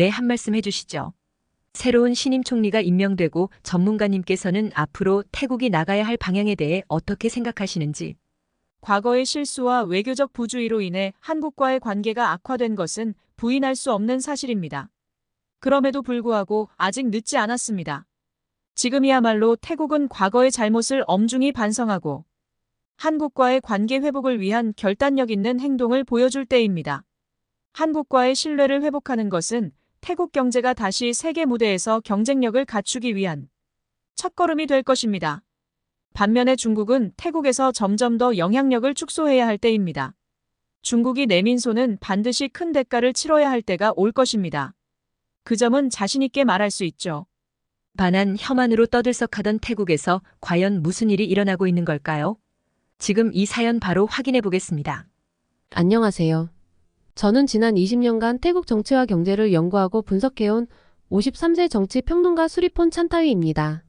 네, 한 말씀 해주시죠. 새로운 신임 총리가 임명되고 전문가님께서는 앞으로 태국이 나가야 할 방향에 대해 어떻게 생각하시는지. 과거의 실수와 외교적 부주의로 인해 한국과의 관계가 악화된 것은 부인할 수 없는 사실입니다. 그럼에도 불구하고 아직 늦지 않았습니다. 지금이야말로 태국은 과거의 잘못을 엄중히 반성하고 한국과의 관계 회복을 위한 결단력 있는 행동을 보여줄 때입니다. 한국과의 신뢰를 회복하는 것은 태국 경제가 다시 세계 무대에서 경쟁력을 갖추기 위한 첫걸음이 될 것입니다. 반면에 중국은 태국에서 점점 더 영향력을 축소해야 할 때입니다. 중국이 내민 손은 반드시 큰 대가를 치러야 할 때가 올 것입니다. 그 점은 자신 있게 말할 수 있죠. 반한 혐한으로 떠들썩하던 태국에서 과연 무슨 일이 일어나고 있는 걸까요? 지금 이 사연 바로 확인해 보겠습니다. 안녕하세요. 저는 지난 20년간 태국 정치와 경제를 연구하고 분석해온 53세 정치 평론가 수리폰 찬타위입니다.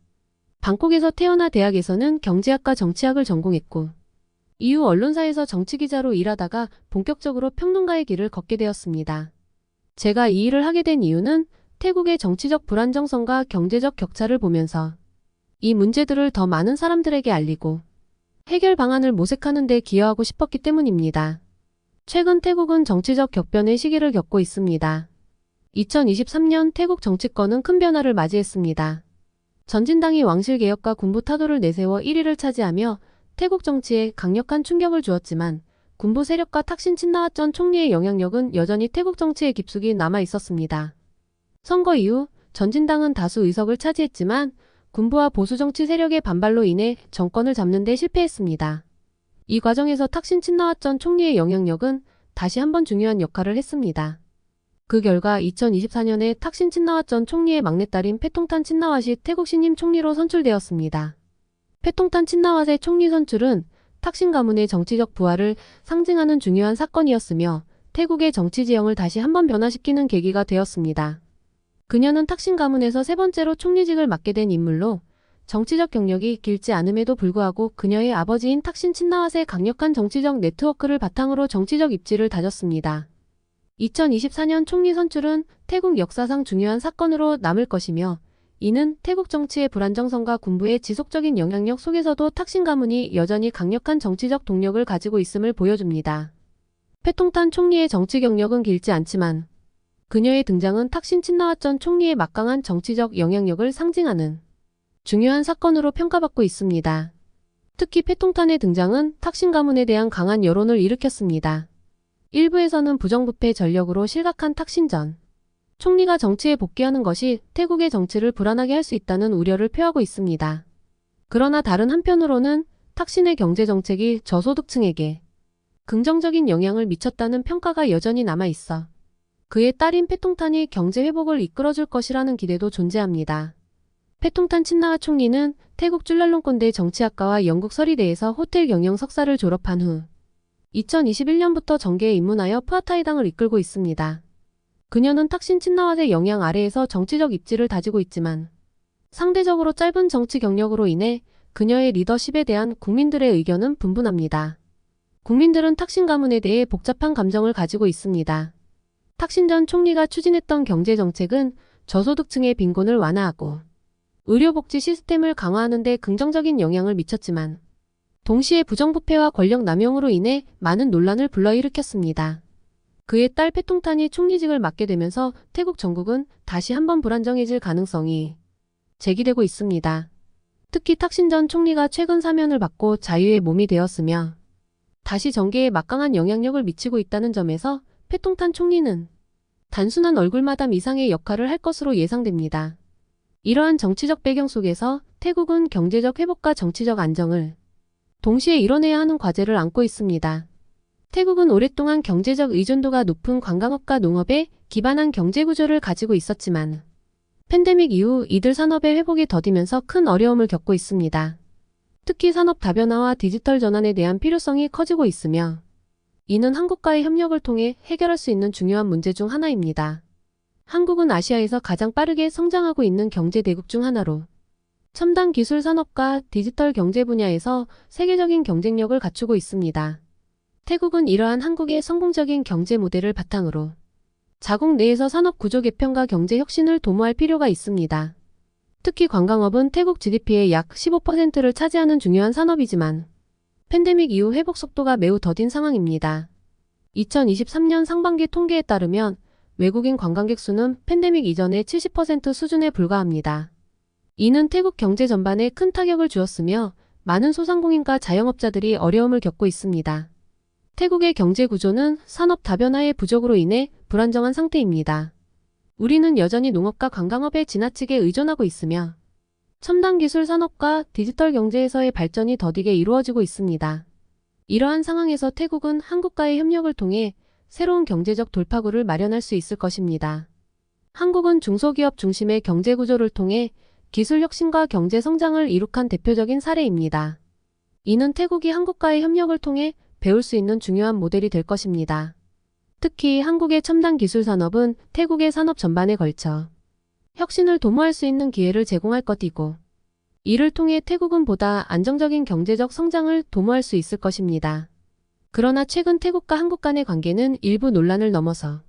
방콕에서 태어나 대학에서는 경제학과 정치학을 전공했고, 이후 언론사에서 정치기자로 일하다가 본격적으로 평론가의 길을 걷게 되었습니다. 제가 이 일을 하게 된 이유는 태국의 정치적 불안정성과 경제적 격차를 보면서 이 문제들을 더 많은 사람들에게 알리고 해결 방안을 모색하는 데 기여하고 싶었기 때문입니다. 최근 태국은 정치적 격변의 시기를 겪고 있습니다. 2023년 태국 정치권은 큰 변화를 맞이했습니다. 전진당이 왕실개혁과 군부 타도를 내세워 1위를 차지하며 태국 정치에 강력한 충격을 주었지만 군부 세력과 탁신 친나왓 전 총리의 영향력은 여전히 태국 정치에 깊숙이 남아 있었습니다. 선거 이후 전진당은 다수 의석을 차지했지만 군부와 보수 정치 세력의 반발로 인해 정권을 잡는 데 실패했습니다. 이 과정에서 탁신 친나왓 전 총리의 영향력은 다시 한번 중요한 역할을 했습니다. 그 결과 2024년에 탁신 친나왓 전 총리의 막내딸인 패통탄 친나왓이 태국 신임 총리로 선출되었습니다. 패통탄 친나왓의 총리 선출은 탁신 가문의 정치적 부활을 상징하는 중요한 사건이었으며 태국의 정치 지형을 다시 한번 변화시키는 계기가 되었습니다. 그녀는 탁신 가문에서 세 번째로 총리직을 맡게 된 인물로 정치적 경력이 길지 않음에도 불구하고 그녀의 아버지인 탁신 친나왓의 강력한 정치적 네트워크를 바탕으로 정치적 입지를 다졌습니다. 2024년 총리 선출은 태국 역사상 중요한 사건으로 남을 것이며 이는 태국 정치의 불안정성과 군부의 지속적인 영향력 속에서도 탁신 가문이 여전히 강력한 정치적 동력을 가지고 있음을 보여줍니다. 패통탄 총리의 정치 경력은 길지 않지만 그녀의 등장은 탁신 친나왓 전 총리의 막강한 정치적 영향력을 상징하는 중요한 사건으로 평가받고 있습니다. 특히 패통탄의 등장은 탁신 가문에 대한 강한 여론을 일으켰습니다. 일부에서는 부정부패 전력으로 실각한 탁신 전 총리가 정치에 복귀하는 것이 태국의 정치를 불안하게 할 수 있다는 우려를 표하고 있습니다. 그러나 다른 한편으로는 탁신의 경제정책이 저소득층에게 긍정적인 영향을 미쳤다는 평가가 여전히 남아있어 그의 딸인 패통탄이 경제 회복을 이끌어줄 것이라는 기대도 존재합니다. 패통탄 친나왓 총리는 태국 줄랄롱콘대 정치학과와 영국 서리대에서 호텔 경영 석사를 졸업한 후 2021년부터 정계에 입문하여 푸아타이당을 이끌고 있습니다. 그녀는 탁신 친나왓의 영향 아래에서 정치적 입지를 다지고 있지만 상대적으로 짧은 정치 경력으로 인해 그녀의 리더십에 대한 국민들의 의견은 분분합니다. 국민들은 탁신 가문에 대해 복잡한 감정을 가지고 있습니다. 탁신 전 총리가 추진했던 경제정책은 저소득층의 빈곤을 완화하고 의료복지 시스템을 강화하는 데 긍정적인 영향을 미쳤지만 동시에 부정부패와 권력 남용으로 인해 많은 논란을 불러일으켰습니다. 그의 딸 패통탄이 총리직을 맡게 되면서 태국 전국은 다시 한번 불안정해질 가능성이 제기되고 있습니다. 특히 탁신 전 총리가 최근 사면을 받고 자유의 몸이 되었으며 다시 정계에 막강한 영향력을 미치고 있다는 점에서 패통탄 총리는 단순한 얼굴마담 이상의 역할을 할 것으로 예상됩니다. 이러한 정치적 배경 속에서 태국은 경제적 회복과 정치적 안정을 동시에 이뤄내야 하는 과제를 안고 있습니다. 태국은 오랫동안 경제적 의존도가 높은 관광업과 농업에 기반한 경제구조를 가지고 있었지만 팬데믹 이후 이들 산업의 회복이 더디면서 큰 어려움을 겪고 있습니다. 특히 산업 다변화와 디지털 전환에 대한 필요성이 커지고 있으며 이는 한국과의 협력을 통해 해결할 수 있는 중요한 문제 중 하나입니다. 한국은 아시아에서 가장 빠르게 성장하고 있는 경제대국 중 하나로 첨단 기술 산업과 디지털 경제 분야에서 세계적인 경쟁력을 갖추고 있습니다. 태국은 이러한 한국의 성공적인 경제 모델을 바탕으로 자국 내에서 산업 구조 개편과 경제 혁신을 도모할 필요가 있습니다. 특히 관광업은 태국 GDP의 약 15%를 차지하는 중요한 산업이지만 팬데믹 이후 회복 속도가 매우 더딘 상황입니다. 2023년 상반기 통계에 따르면 외국인 관광객 수는 팬데믹 이전의 70% 수준에 불과합니다. 이는 태국 경제 전반에 큰 타격을 주었으며 많은 소상공인과 자영업자들이 어려움을 겪고 있습니다. 태국의 경제 구조는 산업 다변화의 부족으로 인해 불안정한 상태입니다. 우리는 여전히 농업과 관광업에 지나치게 의존하고 있으며 첨단 기술 산업과 디지털 경제에서의 발전이 더디게 이루어지고 있습니다. 이러한 상황에서 태국은 한국과의 협력을 통해 새로운 경제적 돌파구를 마련할 수 있을 것입니다. 한국은 중소기업 중심의 경제 구조를 통해 기술 혁신과 경제 성장을 이룩한 대표적인 사례입니다. 이는 태국이 한국과의 협력을 통해 배울 수 있는 중요한 모델이 될 것입니다. 특히 한국의 첨단 기술 산업은 태국의 산업 전반에 걸쳐 혁신을 도모할 수 있는 기회를 제공할 것이고, 이를 통해 태국은 보다 안정적인 경제적 성장을 도모할 수 있을 것입니다. 그러나 최근 태국과 한국 간의 관계는 일부 논란을 넘어서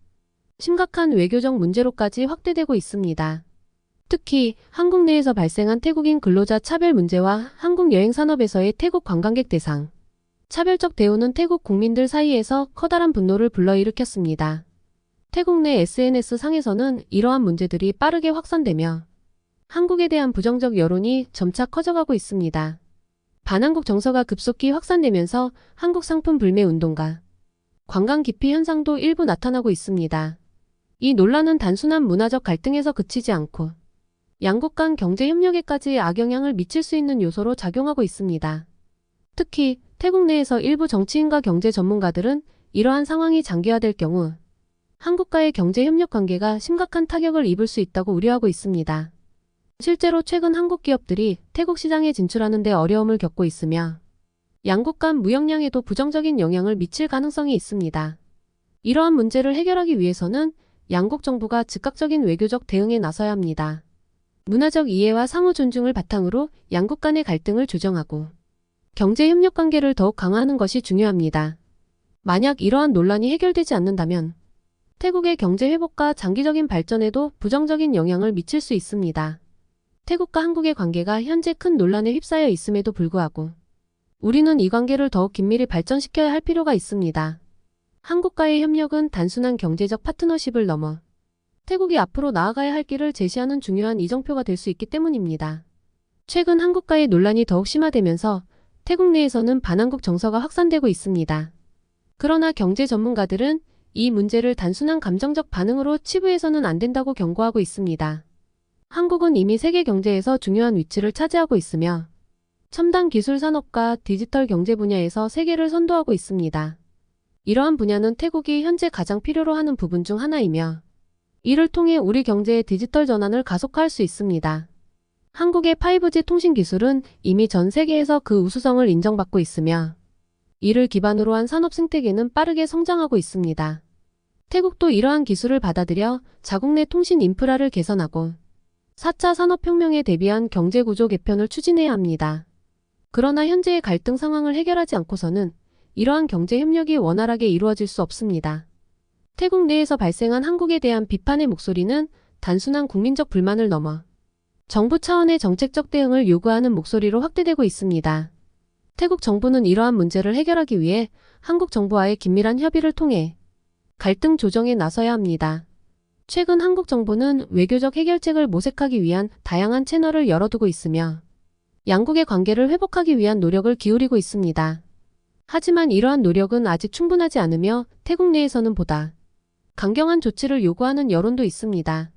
심각한 외교적 문제로까지 확대되고 있습니다. 특히 한국 내에서 발생한 태국인 근로자 차별 문제와 한국 여행 산업에서의 태국 관광객 대상 차별적 대우는 태국 국민들 사이에서 커다란 분노를 불러일으켰습니다. 태국 내 SNS 상에서는 이러한 문제들이 빠르게 확산되며 한국에 대한 부정적 여론이 점차 커져가고 있습니다. 반한국 정서가 급속히 확산되면서 한국 상품 불매 운동과 관광 기피 현상도 일부 나타나고 있습니다. 이 논란은 단순한 문화적 갈등에서 그치지 않고 양국 간 경제 협력에까지 악영향을 미칠 수 있는 요소로 작용하고 있습니다. 특히 태국 내에서 일부 정치인과 경제 전문가들은 이러한 상황이 장기화될 경우 한국과의 경제 협력 관계가 심각한 타격을 입을 수 있다고 우려하고 있습니다. 실제로 최근 한국 기업들이 태국 시장에 진출하는 데 어려움을 겪고 있으며 양국 간 무역량에도 부정적인 영향을 미칠 가능성이 있습니다. 이러한 문제를 해결하기 위해서는 양국 정부가 즉각적인 외교적 대응에 나서야 합니다. 문화적 이해와 상호 존중을 바탕으로 양국 간의 갈등을 조정하고 경제 협력 관계를 더욱 강화하는 것이 중요합니다. 만약 이러한 논란이 해결되지 않는다면 태국의 경제 회복과 장기적인 발전에도 부정적인 영향을 미칠 수 있습니다. 태국과 한국의 관계가 현재 큰 논란에 휩싸여 있음에도 불구하고 우리는 이 관계를 더욱 긴밀히 발전시켜야 할 필요가 있습니다. 한국과의 협력은 단순한 경제적 파트너십을 넘어 태국이 앞으로 나아가야 할 길을 제시하는 중요한 이정표가 될 수 있기 때문입니다. 최근 한국과의 논란이 더욱 심화되면서 태국 내에서는 반한국 정서가 확산되고 있습니다. 그러나 경제 전문가들은 이 문제를 단순한 감정적 반응으로 치부해서는 안 된다고 경고하고 있습니다. 한국은 이미 세계 경제에서 중요한 위치를 차지하고 있으며 첨단 기술 산업과 디지털 경제 분야에서 세계를 선도하고 있습니다. 이러한 분야는 태국이 현재 가장 필요로 하는 부분 중 하나이며 이를 통해 우리 경제의 디지털 전환을 가속화할 수 있습니다. 한국의 5G 통신 기술은 이미 전 세계에서 그 우수성을 인정받고 있으며 이를 기반으로 한 산업 생태계는 빠르게 성장하고 있습니다. 태국도 이러한 기술을 받아들여 자국 내 통신 인프라를 개선하고 4차 산업혁명에 대비한 경제구조 개편을 추진해야 합니다. 그러나 현재의 갈등 상황을 해결하지 않고서는 이러한 경제 협력이 원활하게 이루어질 수 없습니다. 태국 내에서 발생한 한국에 대한 비판의 목소리는 단순한 국민적 불만을 넘어 정부 차원의 정책적 대응을 요구하는 목소리로 확대되고 있습니다. 태국 정부는 이러한 문제를 해결하기 위해 한국 정부와의 긴밀한 협의를 통해 갈등 조정에 나서야 합니다. 최근 한국 정부는 외교적 해결책을 모색하기 위한 다양한 채널을 열어두고 있으며 양국의 관계를 회복하기 위한 노력을 기울이고 있습니다. 하지만 이러한 노력은 아직 충분하지 않으며 태국 내에서는 보다 강경한 조치를 요구하는 여론도 있습니다.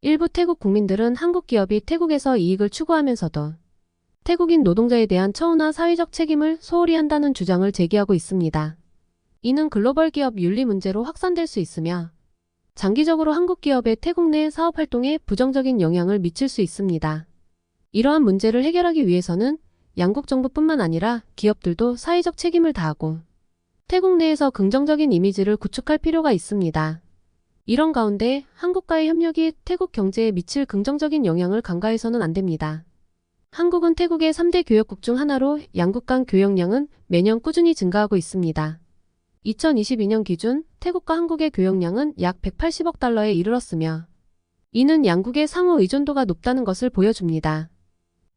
일부 태국 국민들은 한국 기업이 태국에서 이익을 추구하면서도 태국인 노동자에 대한 처우나 사회적 책임을 소홀히 한다는 주장을 제기하고 있습니다. 이는 글로벌 기업 윤리 문제로 확산될 수 있으며 장기적으로 한국 기업의 태국 내 사업 활동에 부정적인 영향을 미칠 수 있습니다. 이러한 문제를 해결하기 위해서는 양국 정부뿐만 아니라 기업들도 사회적 책임을 다하고 태국 내에서 긍정적인 이미지를 구축할 필요가 있습니다. 이런 가운데 한국과의 협력이 태국 경제에 미칠 긍정적인 영향을 간과해서는 안 됩니다. 한국은 태국의 3대 교역국 중 하나로 양국 간 교역량은 매년 꾸준히 증가하고 있습니다. 2022년 기준 태국과 한국의 교역량은 약 180억 달러에 이르렀으며 이는 양국의 상호 의존도가 높다는 것을 보여줍니다.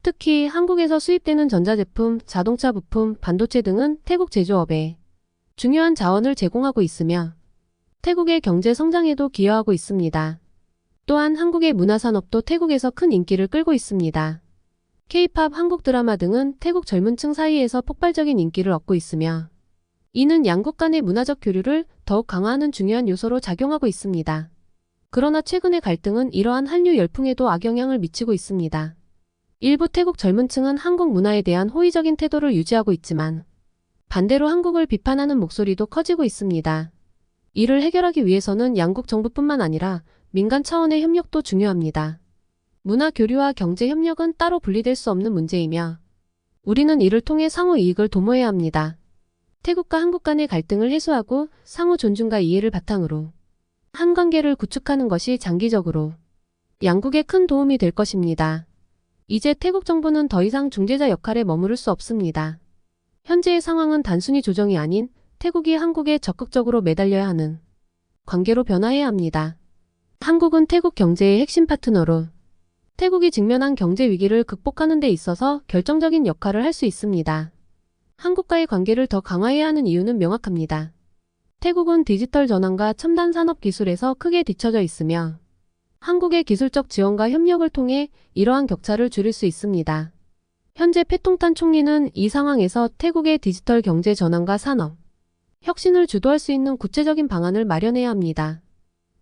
특히 한국에서 수입되는 전자제품, 자동차 부품, 반도체 등은 태국 제조업에 중요한 자원을 제공하고 있으며 태국의 경제 성장에도 기여하고 있습니다. 또한 한국의 문화산업도 태국에서 큰 인기를 끌고 있습니다. K-팝, 한국 드라마 등은 태국 젊은층 사이에서 폭발적인 인기를 얻고 있으며 이는 양국 간의 문화적 교류를 더욱 강화하는 중요한 요소로 작용하고 있습니다. 그러나 최근의 갈등은 이러한 한류 열풍에도 악영향을 미치고 있습니다. 일부 태국 젊은층은 한국 문화에 대한 호의적인 태도를 유지하고 있지만 반대로 한국을 비판하는 목소리도 커지고 있습니다. 이를 해결하기 위해서는 양국 정부뿐만 아니라 민간 차원의 협력도 중요합니다. 문화 교류와 경제 협력은 따로 분리될 수 없는 문제이며 우리는 이를 통해 상호 이익을 도모해야 합니다. 태국과 한국 간의 갈등을 해소하고 상호 존중과 이해를 바탕으로 한 관계를 구축하는 것이 장기적으로 양국에 큰 도움이 될 것입니다. 이제 태국 정부는 더 이상 중재자 역할에 머무를 수 없습니다. 현재의 상황은 단순히 조정이 아닌 태국이 한국에 적극적으로 매달려야 하는 관계로 변화해야 합니다. 한국은 태국 경제의 핵심 파트너로 태국이 직면한 경제 위기를 극복하는 데 있어서 결정적인 역할을 할 수 있습니다. 한국과의 관계를 더 강화해야 하는 이유는 명확합니다. 태국은 디지털 전환과 첨단 산업 기술에서 크게 뒤처져 있으며 한국의 기술적 지원과 협력을 통해 이러한 격차를 줄일 수 있습니다. 현재 패통탄 총리는 이 상황에서 태국의 디지털 경제 전환과 산업 혁신을 주도할 수 있는 구체적인 방안을 마련해야 합니다.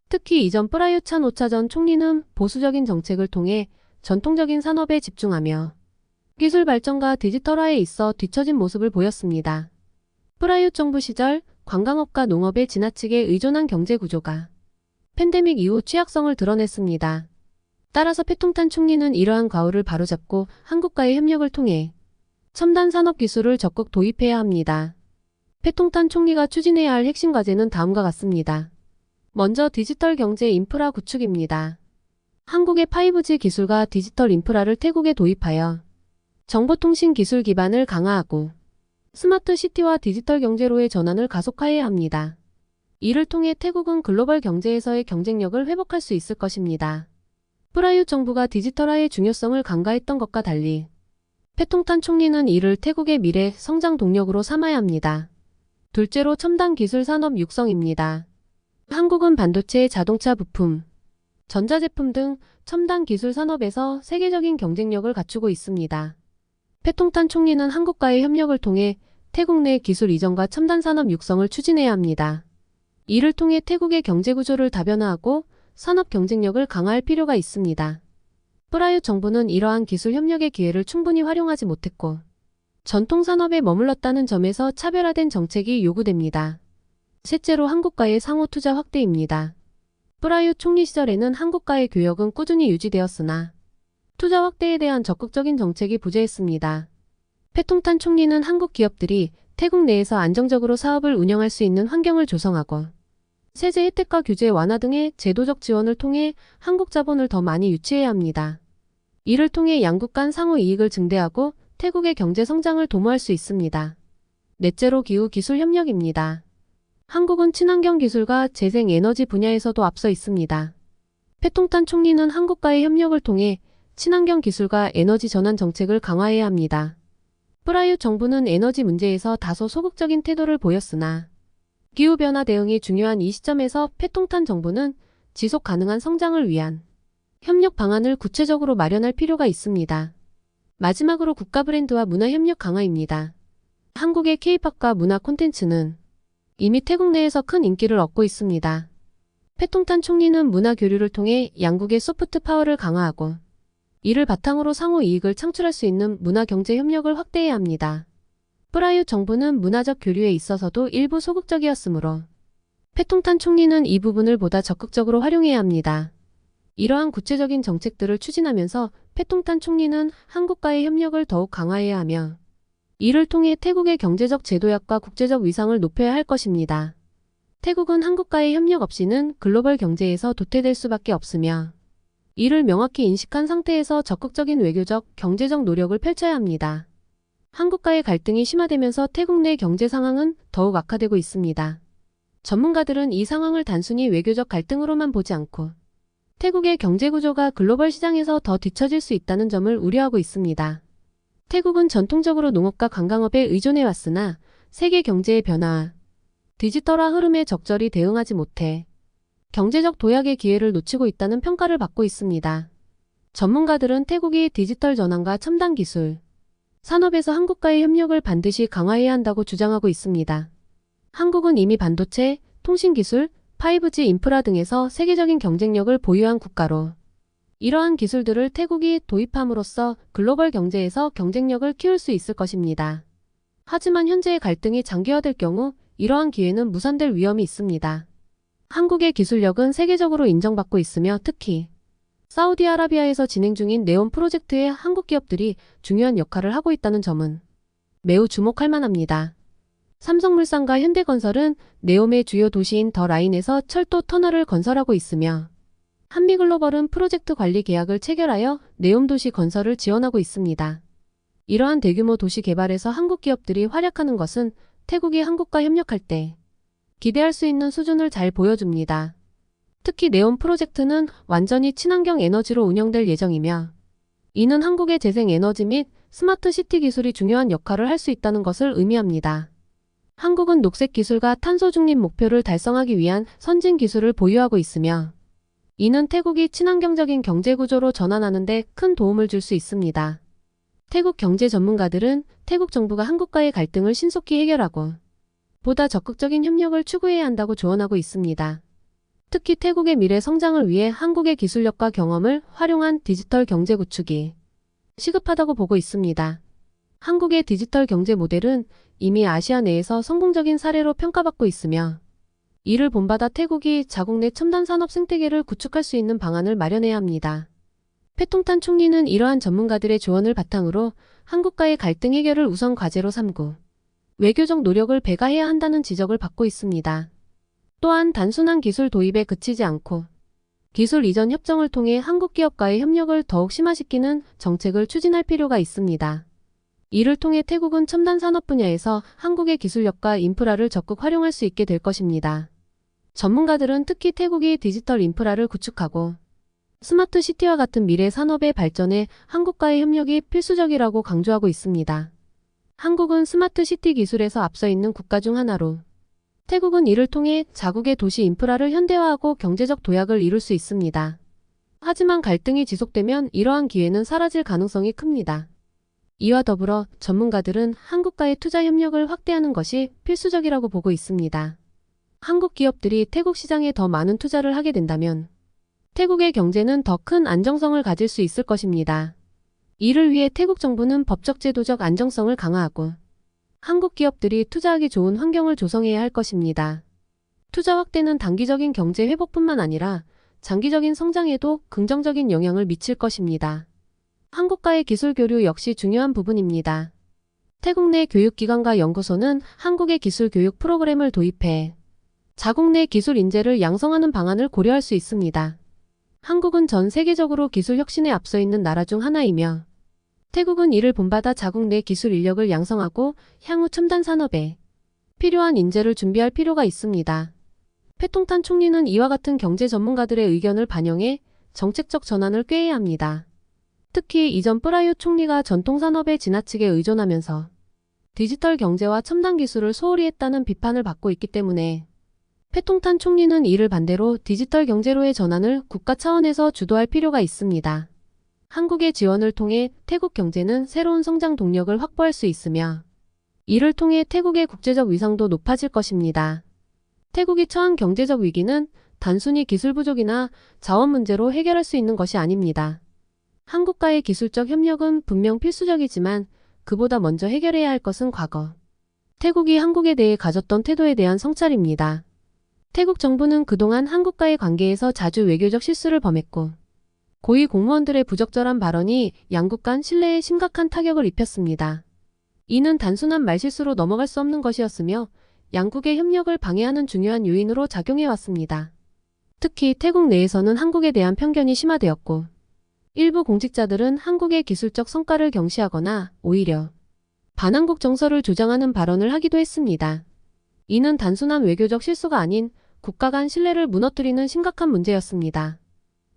특히 이전 프라유트 찬 오차 전 총리는 보수적인 정책을 통해 전통적인 산업에 집중하며 기술 발전과 디지털화에 있어 뒤처진 모습을 보였습니다. 프라유트 정부 시절 관광업과 농업에 지나치게 의존한 경제 구조가 팬데믹 이후 취약성을 드러냈습니다. 따라서 패통탄 총리는 이러한 과오를 바로잡고 한국과의 협력을 통해 첨단 산업 기술을 적극 도입해야 합니다. 패통탄 총리가 추진해야 할 핵심 과제는 다음과 같습니다. 먼저 디지털 경제 인프라 구축입니다. 한국의 5G 기술과 디지털 인프라를 태국에 도입하여 정보통신 기술 기반을 강화하고 스마트 시티와 디지털 경제로의 전환을 가속화해야 합니다. 이를 통해 태국은 글로벌 경제에서의 경쟁력을 회복할 수 있을 것입니다. 프라유트 정부가 디지털화의 중요성을 간과했던 것과 달리 패통탄 총리는 이를 태국의 미래 성장 동력으로 삼아야 합니다. 둘째로 첨단 기술 산업 육성입니다. 한국은 반도체, 자동차 부품, 전자제품 등 첨단 기술 산업에서 세계적인 경쟁력을 갖추고 있습니다. 패통탄 총리는 한국과의 협력을 통해 태국 내 기술 이전과 첨단 산업 육성을 추진해야 합니다. 이를 통해 태국의 경제 구조를 다변화하고 산업 경쟁력을 강화할 필요가 있습니다. 프라유트 정부는 이러한 기술 협력의 기회를 충분히 활용하지 못했고 전통 산업에 머물렀다는 점에서 차별화된 정책이 요구됩니다. 셋째로 한국과의 상호 투자 확대입니다. 프라유트 총리 시절에는 한국과의 교역은 꾸준히 유지되었으나 투자 확대에 대한 적극적인 정책이 부재했습니다. 패통탄 총리는 한국 기업들이 태국 내에서 안정적으로 사업을 운영할 수 있는 환경을 조성하고 세제 혜택과 규제 완화 등의 제도적 지원을 통해 한국 자본을 더 많이 유치해야 합니다. 이를 통해 양국 간 상호 이익을 증대하고 태국의 경제 성장을 도모할 수 있습니다. 넷째로 기후 기술 협력입니다. 한국은 친환경 기술과 재생 에너지 분야에서도 앞서 있습니다. 패통탄 총리는 한국과의 협력을 통해 친환경 기술과 에너지 전환 정책을 강화해야 합니다. 프라유트 정부는 에너지 문제에서 다소 소극적인 태도를 보였으나 기후변화 대응이 중요한 이 시점에서 패통탄 정부는 지속 가능한 성장을 위한 협력 방안을 구체적으로 마련할 필요가 있습니다. 마지막으로 국가 브랜드와 문화 협력 강화입니다. 한국의 K-팝과 문화 콘텐츠는 이미 태국 내에서 큰 인기를 얻고 있습니다. 패통탄 총리는 문화 교류를 통해 양국의 소프트 파워를 강화하고 이를 바탕으로 상호 이익을 창출할 수 있는 문화 경제 협력을 확대해야 합니다. 프라유트 정부는 문화적 교류에 있어서도 일부 소극적이었으므로 패통탄 총리는 이 부분을 보다 적극적으로 활용해야 합니다. 이러한 구체적인 정책들을 추진하면서 패통탄 총리는 한국과의 협력을 더욱 강화해야 하며 이를 통해 태국의 경제적 제도약과 국제적 위상을 높여야 할 것입니다. 태국은 한국과의 협력 없이는 글로벌 경제에서 도태될 수밖에 없으며 이를 명확히 인식한 상태에서 적극적인 외교적, 경제적 노력을 펼쳐야 합니다. 한국과의 갈등이 심화되면서 태국 내 경제 상황은 더욱 악화되고 있습니다. 전문가들은 이 상황을 단순히 외교적 갈등으로만 보지 않고 태국의 경제 구조가 글로벌 시장에서 더 뒤처질 수 있다는 점을 우려하고 있습니다. 태국은 전통적으로 농업과 관광업에 의존해 왔으나 세계 경제의 변화와 디지털화 흐름에 적절히 대응하지 못해 경제적 도약의 기회를 놓치고 있다는 평가를 받고 있습니다. 전문가들은 태국이 디지털 전환과 첨단 기술, 산업에서 한국과의 협력을 반드시 강화해야 한다고 주장하고 있습니다. 한국은 이미 반도체, 통신기술, 5G 인프라 등에서 세계적인 경쟁력을 보유한 국가로 이러한 기술들을 태국이 도입함으로써 글로벌 경제에서 경쟁력을 키울 수 있을 것입니다. 하지만 현재의 갈등이 장기화될 경우 이러한 기회는 무산될 위험이 있습니다. 한국의 기술력은 세계적으로 인정받고 있으며 특히 사우디아라비아에서 진행 중인 네온 프로젝트에 한국 기업들이 중요한 역할을 하고 있다는 점은 매우 주목할 만합니다. 삼성물산과 현대건설은 네옴의 주요 도시인 더 라인에서 철도 터널을 건설하고 있으며 한미글로벌은 프로젝트 관리 계약을 체결하여 네옴 도시 건설을 지원하고 있습니다. 이러한 대규모 도시 개발에서 한국 기업들이 활약하는 것은 태국이 한국과 협력할 때 기대할 수 있는 수준을 잘 보여줍니다. 특히 네온 프로젝트는 완전히 친환경 에너지로 운영될 예정이며 이는 한국의 재생에너지 및 스마트 시티 기술이 중요한 역할을 할 수 있다는 것을 의미합니다. 한국은 녹색 기술과 탄소 중립 목표를 달성하기 위한 선진 기술을 보유하고 있으며 이는 태국이 친환경적인 경제 구조로 전환하는 데 큰 도움을 줄 수 있습니다. 태국 경제 전문가들은 태국 정부가 한국과의 갈등을 신속히 해결하고 보다 적극적인 협력을 추구해야 한다고 조언하고 있습니다. 특히 태국의 미래 성장을 위해 한국의 기술력과 경험을 활용한 디지털 경제 구축이 시급하다고 보고 있습니다. 한국의 디지털 경제 모델은 이미 아시아 내에서 성공적인 사례로 평가받고 있으며 이를 본받아 태국이 자국 내 첨단 산업 생태계를 구축할 수 있는 방안을 마련해야 합니다. 패통탄 총리는 이러한 전문가들의 조언을 바탕으로 한국과의 갈등 해결을 우선 과제로 삼고 외교적 노력을 배가해야 한다는 지적을 받고 있습니다. 또한 단순한 기술 도입에 그치지 않고 기술 이전 협정을 통해 한국 기업과의 협력을 더욱 심화시키는 정책을 추진할 필요가 있습니다. 이를 통해 태국은 첨단 산업 분야에서 한국의 기술력과 인프라를 적극 활용할 수 있게 될 것입니다. 전문가들은 특히 태국이 디지털 인프라를 구축하고 스마트 시티와 같은 미래 산업의 발전에 한국과의 협력이 필수적이라고 강조하고 있습니다. 한국은 스마트 시티 기술에서 앞서 있는 국가 중 하나로 태국은 이를 통해 자국의 도시 인프라를 현대화하고 경제적 도약을 이룰 수 있습니다. 하지만 갈등이 지속되면 이러한 기회는 사라질 가능성이 큽니다. 이와 더불어 전문가들은 한국과의 투자 협력을 확대하는 것이 필수적이라고 보고 있습니다. 한국 기업들이 태국 시장에 더 많은 투자를 하게 된다면 태국의 경제는 더 큰 안정성을 가질 수 있을 것입니다. 이를 위해 태국 정부는 법적 제도적 안정성을 강화하고 한국 기업들이 투자하기 좋은 환경을 조성해야 할 것입니다. 투자 확대는 단기적인 경제 회복뿐만 아니라 장기적인 성장에도 긍정적인 영향을 미칠 것입니다. 한국과의 기술 교류 역시 중요한 부분입니다. 태국 내 교육기관과 연구소는 한국의 기술 교육 프로그램을 도입해 자국 내 기술 인재를 양성하는 방안을 고려할 수 있습니다. 한국은 전 세계적으로 기술 혁신에 앞서 있는 나라 중 하나이며 태국은 이를 본받아 자국 내 기술 인력을 양성하고 향후 첨단 산업에 필요한 인재를 준비할 필요가 있습니다. 패통탄 총리는 이와 같은 경제 전문가들의 의견을 반영해 정책적 전환을 꾀해야 합니다. 특히 이전 프라유 총리가 전통 산업에 지나치게 의존하면서 디지털 경제와 첨단 기술을 소홀히 했다는 비판을 받고 있기 때문에 패통탄 총리는 이를 반대로 디지털 경제로의 전환을 국가 차원에서 주도할 필요가 있습니다. 한국의 지원을 통해 태국 경제는 새로운 성장 동력을 확보할 수 있으며 이를 통해 태국의 국제적 위상도 높아질 것입니다. 태국이 처한 경제적 위기는 단순히 기술 부족이나 자원 문제로 해결할 수 있는 것이 아닙니다. 한국과의 기술적 협력은 분명 필수적이지만 그보다 먼저 해결해야 할 것은 과거 태국이 한국에 대해 가졌던 태도에 대한 성찰입니다. 태국 정부는 그동안 한국과의 관계에서 자주 외교적 실수를 범했고 고위 공무원들의 부적절한 발언이 양국 간 신뢰에 심각한 타격을 입혔습니다. 이는 단순한 말실수로 넘어갈 수 없는 것이었으며 양국의 협력을 방해하는 중요한 요인으로 작용해왔습니다. 특히 태국 내에서는 한국에 대한 편견이 심화되었고 일부 공직자들은 한국의 기술적 성과를 경시하거나 오히려 반한국 정서를 주장하는 발언을 하기도 했습니다. 이는 단순한 외교적 실수가 아닌 국가 간 신뢰를 무너뜨리는 심각한 문제였습니다.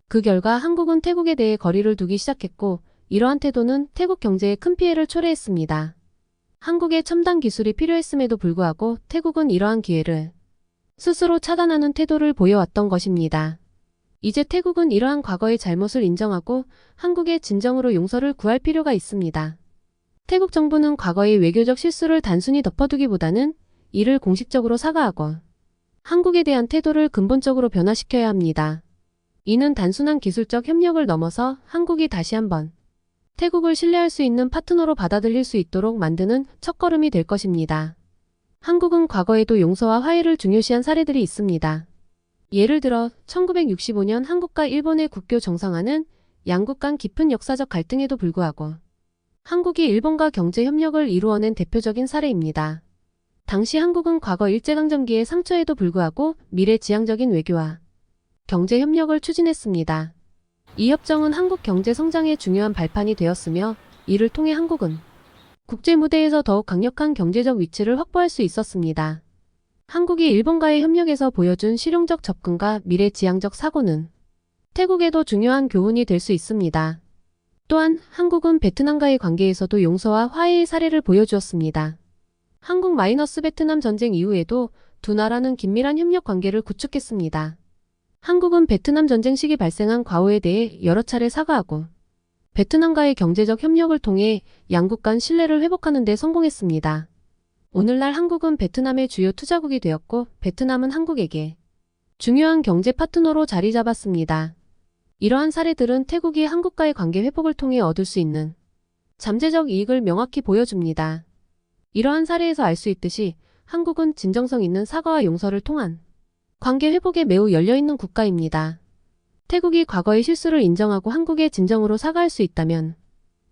그 결과 한국은 태국에 대해 거리를 두기 시작했고, 이러한 태도는 태국 경제에 큰 피해를 초래했습니다. 한국에 첨단 기술이 필요했음에도 불구하고 태국은 이러한 기회를 스스로 차단하는 태도를 보여왔던 것입니다. 이제 태국은 이러한 과거의 잘못을 인정하고 한국의 진정으로 용서를 구할 필요가 있습니다. 태국 정부는 과거의 외교적 실수를 단순히 덮어두기보다는 이를 공식적으로 사과하고 한국에 대한 태도를 근본적으로 변화시켜야 합니다. 이는 단순한 기술적 협력을 넘어서 한국이 다시 한번 태국을 신뢰할 수 있는 파트너로 받아들일 수 있도록 만드는 첫걸음이 될 것입니다. 한국은 과거에도 용서와 화해를 중요시한 사례들이 있습니다. 예를 들어 1965년 한국과 일본의 국교 정상화는 양국 간 깊은 역사적 갈등에도 불구하고 한국이 일본과 경제 협력을 이루어낸 대표적인 사례입니다. 당시 한국은 과거 일제강점기의 상처에도 불구하고 미래지향적인 외교와 경제 협력을 추진했습니다. 이 협정은 한국 경제 성장의 중요한 발판이 되었으며 이를 통해 한국은 국제 무대에서 더욱 강력한 경제적 위치를 확보할 수 있었습니다. 한국이 일본과의 협력에서 보여준 실용적 접근과 미래지향적 사고는 태국에도 중요한 교훈이 될 수 있습니다. 또한 한국은 베트남과의 관계에서도 용서와 화해의 사례를 보여주었습니다. 한국-베트남 전쟁 이후에도 두 나라는 긴밀한 협력 관계를 구축했습니다. 한국은 베트남 전쟁 시기 발생한 과오에 대해 여러 차례 사과하고 베트남과의 경제적 협력을 통해 양국 간 신뢰를 회복하는 데 성공했습니다. 오늘날 한국은 베트남의 주요 투자국이 되었고 베트남은 한국에게 중요한 경제 파트너로 자리 잡았습니다. 이러한 사례들은 태국이 한국과의 관계 회복을 통해 얻을 수 있는 잠재적 이익을 명확히 보여줍니다. 이러한 사례에서 알 수 있듯이 한국은 진정성 있는 사과와 용서를 통한 관계 회복에 매우 열려있는 국가입니다. 태국이 과거의 실수를 인정하고 한국에 진정으로 사과할 수 있다면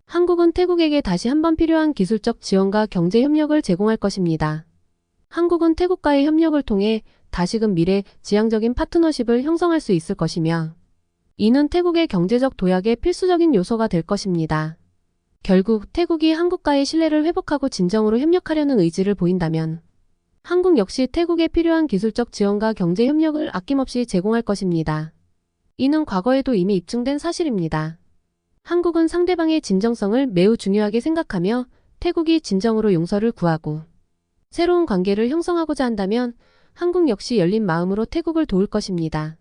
한국은 태국에게 다시 한번 필요한 기술적 지원과 경제 협력을 제공할 것입니다. 한국은 태국과의 협력을 통해 다시금 미래 지향적인 파트너십을 형성할 수 있을 것이며 이는 태국의 경제적 도약의 필수적인 요소가 될 것입니다. 결국 태국이 한국과의 신뢰를 회복하고 진정으로 협력하려는 의지를 보인다면 한국 역시 태국에 필요한 기술적 지원과 경제 협력을 아낌없이 제공할 것입니다. 이는 과거에도 이미 입증된 사실입니다. 한국은 상대방의 진정성을 매우 중요하게 생각하며 태국이 진정으로 용서를 구하고 새로운 관계를 형성하고자 한다면 한국 역시 열린 마음으로 태국을 도울 것입니다.